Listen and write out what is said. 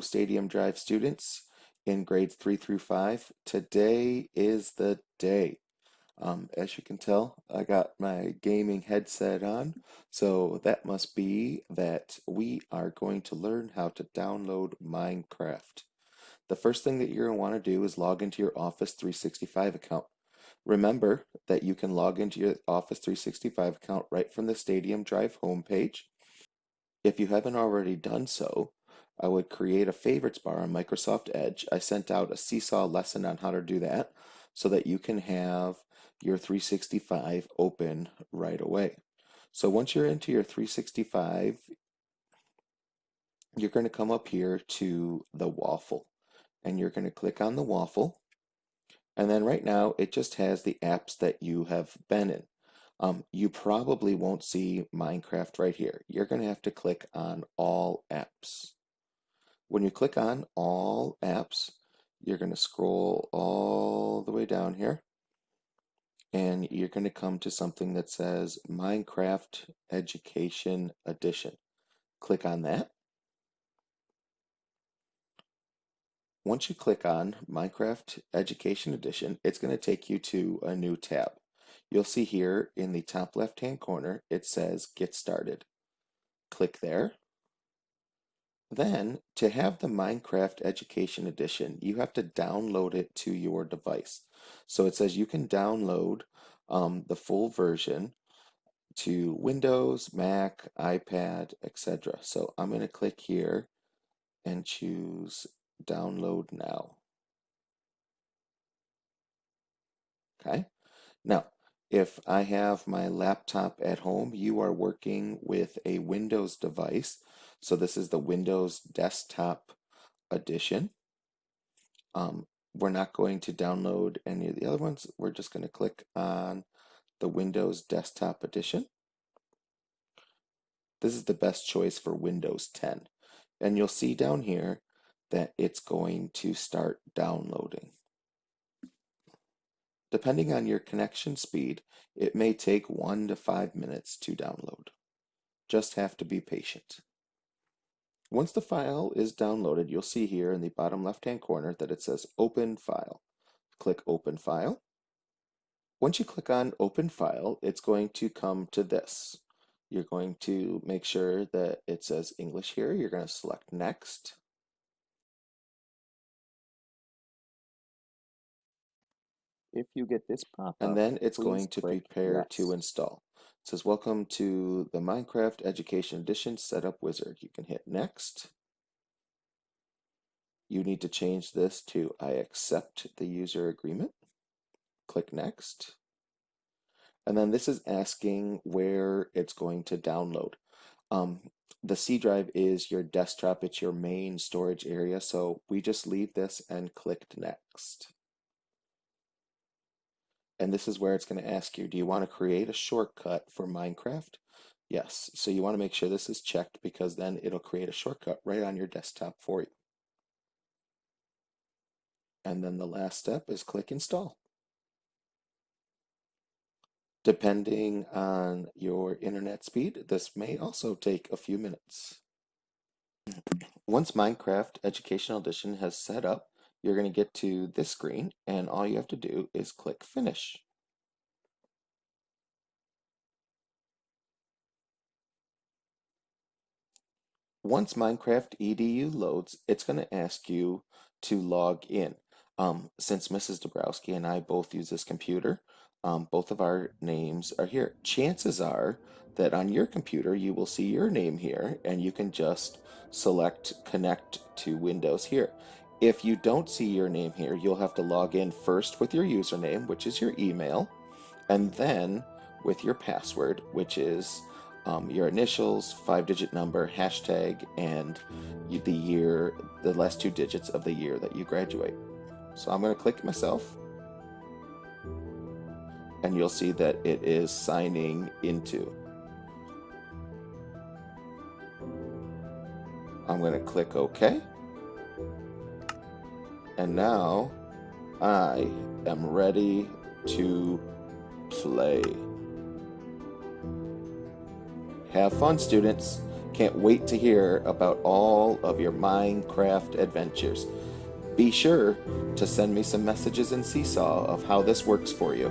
Stadium Drive students in grades 3 through 5. Today is the day. As you can tell, I got my gaming headset on, so that must be that we are going to learn how to download Minecraft. The first thing that you're going to want to do is log into your Office 365 account. Remember that you can log into your Office 365 account right from the Stadium Drive homepage. If you haven't already done so, I would create a favorites bar on Microsoft Edge. I sent out a seesaw lesson on how to do that so that you can have your 365 open right away. So once you're into your 365, you're going to come up here to the waffle and you're going to click on the waffle. And then right now it just has the apps that you have been in. You probably won't see Minecraft right here. You're going to have to click on all apps. When you click on all apps, you're going to scroll all the way down here and you're going to come to something that says Minecraft Education Edition. Click on that. Once you click on Minecraft Education Edition, it's going to take you to a new tab. You'll see here in the top left-hand corner, it says Get Started. Click there. Then, to have the Minecraft Education Edition, you have to download it to your device. So it says you can download the full version to Windows, Mac, iPad, etc. So I'm going to click here and choose Download Now. Okay. Now, if I have my laptop at home, you are working with a Windows device. So this is the Windows Desktop Edition. We're not going to download any of the other ones. We're just going to click on the Windows Desktop Edition. This is the best choice for Windows 10. And you'll see down here that it's going to start downloading. Depending on your connection speed, it may take 1 to 5 minutes to download. Just have to be patient. Once the file is downloaded, you'll see here in the bottom left-hand corner that it says Open File. Click Open File. Once you click on Open File, it's going to come to this. You're going to make sure that it says English here. You're going to select Next. If you get this pop-up, and then it's please going to click prepare to Next. install. It says, Welcome to the Minecraft Education Edition Setup Wizard. You can hit Next. You need to change this to I accept the user agreement. Click Next. And then this is asking where it's going to download. The C drive is your desktop, it's your main storage area, so we just leave this and clicked Next. And this is where it's going to ask you, do you want to create a shortcut for Minecraft? Yes, so you want to make sure this is checked because then it'll create a shortcut right on your desktop for you. And then the last step is click Install. Depending on your internet speed, this may also take a few minutes. Once Minecraft Educational Edition has set up, you're going to get to this screen and all you have to do is click Finish. Once Minecraft EDU loads, it's going to ask you to log in. Since Mrs. Dabrowski and I both use this computer, both of our names are here. Chances are that on your computer you will see your name here and you can just select Connect to Windows here. If you don't see your name here, you'll have to log in first with your username, which is your email, and then with your password, which is your initials, 5-digit number, hashtag, and the year, the last 2 digits of the year that you graduate. So I'm going to click myself, and you'll see that it is signing into. I'm going to click OK. And now I am ready to play. Have fun, students. Can't wait to hear about all of your Minecraft adventures. Be sure to send me some messages in Seesaw of how this works for you.